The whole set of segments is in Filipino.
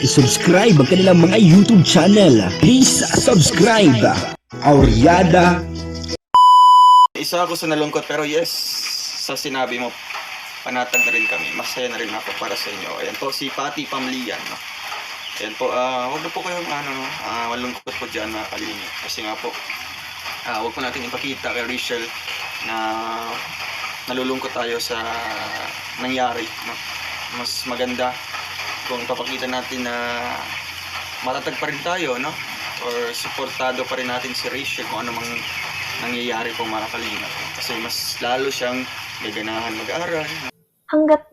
i-subscribe ang kanilang mga YouTube channel. Please subscribe. Auryada. Isa ako sa nalungkot pero yes, sa sinabi mo, panatag na rin kami. Masaya na rin ako para sa inyo. Ayan po, si Patty Pamlian. No? Ayan po, huwag na po kayong malungkot po dyan mga kalingap. Kasi nga po, huwag po natin ipakita kay Rachel na nalulungkot tayo sa nangyari. No? Mas maganda kung papakita natin na matatag pa rin tayo, no? Or supportado pa rin natin si Rachel kung ano mang nangyayari po mga kalingap. Kasi mas lalo siyang gaganahan mag-aral. Hanggat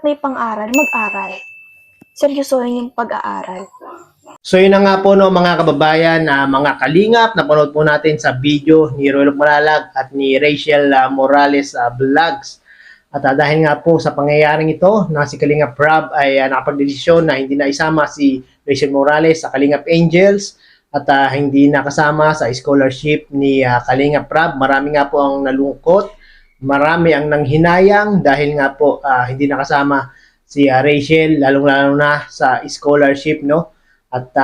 may pang-aral, mag-aral. Seryosohin yung pag-aaral. So yun na nga po no mga kababayan, mga kalingap, napanood po natin sa video ni Roel Malalag at ni Rachel Morales Vlogs. At dahil nga po sa pangyayaring ito na si Kalingap Rab ay nakapagdesisyon na hindi na isama si Rachel Morales sa Kalingap Angels at hindi nakasama sa scholarship ni Kalingap Rab. Marami nga po ang nalungkot, marami ang nanghinayang dahil nga po hindi nakasama si Rachel lalong-lalo na sa scholarship, no? At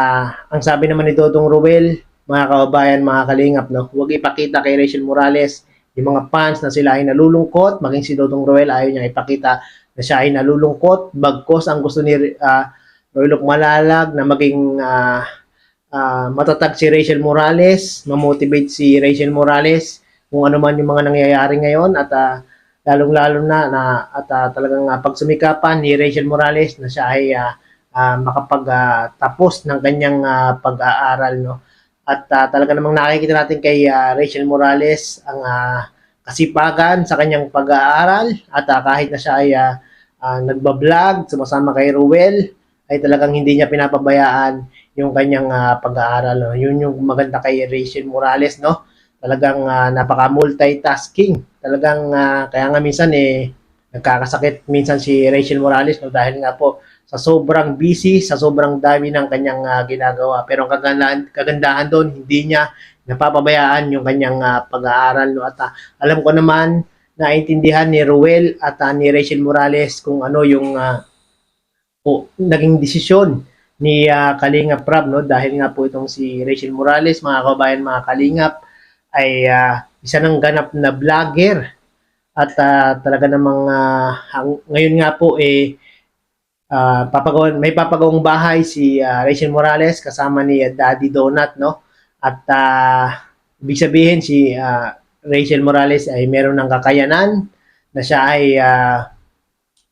ang sabi naman ni Dodong Roel, mga kababayan, mga kalingap, no, huwag ipakita kay Rachel Morales yung mga fans na sila ay nalulungkot. Maging si Dodong Roel ayaw niya ipakita na siya ay nalulungkot. Bagkos ang gusto ni Roel Malalag na maging matatag si Rachel Morales, mamotivate si Rachel Morales kung ano man yung mga nangyayari ngayon at lalong-lalo na talagang pagsumikapan ni Rachel Morales na siya ay makapagtapos ng kanyang pag-aaral, no? At talaga namang nakikita natin kay Rachel Morales ang kasipagan sa kanyang pag-aaral at kahit na siya ay nagbablog, sumasama kay Roel, ay talagang hindi niya pinapabayaan yung kanyang pag-aaral, no? Yun yung maganda kay Rachel Morales, no? Talagang napaka-multitasking. Talagang kaya nga minsan nagkakasakit minsan si Rachel Morales, no? Dahil nga po sa sobrang busy, sa sobrang dami ng kanyang ginagawa. Pero ang kagandahan doon, hindi niya napapabayaan yung kanyang pag-aaral, no? At alam ko naman, naintindihan ni Roel at ni Rachel Morales kung ano yung naging desisyon ni Kalingap Rab, no? Dahil nga po itong si Rachel Morales, mga kababayan, mga kalingap, ay isa ng ganap na vlogger. At talaga namang ngayon nga po may papagawang bahay si Rachel Morales kasama ni Daddy Donut, no? At ibig sabihin si Rachel Morales ay meron ng kakayanan na siya ay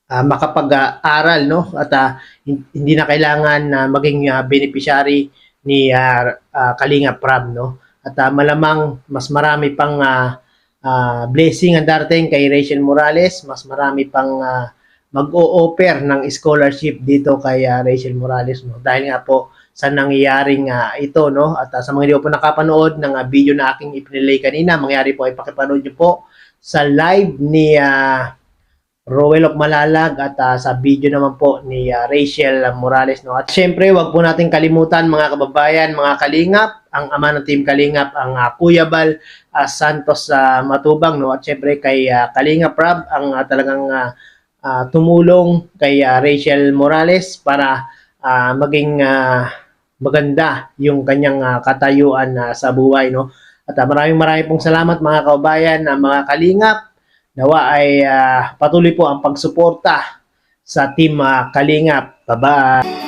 makapag-aral, no? At hindi na kailangan maging beneficiary ni Kalingap Rab, no? At malamang mas marami pang blessing ang darating kay Rachel Morales, mas marami pang mag-o-offer ng scholarship dito kay Rachel Morales, no? Dahil nga po sa nangyayaring ito, no? At sa mga hindi po nakapanood ng video na aking ipinilay kanina, mangyari po ay pakipanood nyo po sa live ni Roel Malalag at sa video naman po ni Rachel Morales, no? At syempre, wag po natin kalimutan mga kababayan, mga kalingap, ang ama ng Team Kalingap, ang Kuya Bal Santos Matubang, no? At syempre kay Kalingap Rab, ang talagang tumulong kay Rachel Morales para maging maganda yung kanyang katayuan sa buhay, no? At maraming pong salamat mga kababayan, mga kalingap. Nawa ay patuloy po ang pagsuporta sa Team Kalingap. Bye-bye!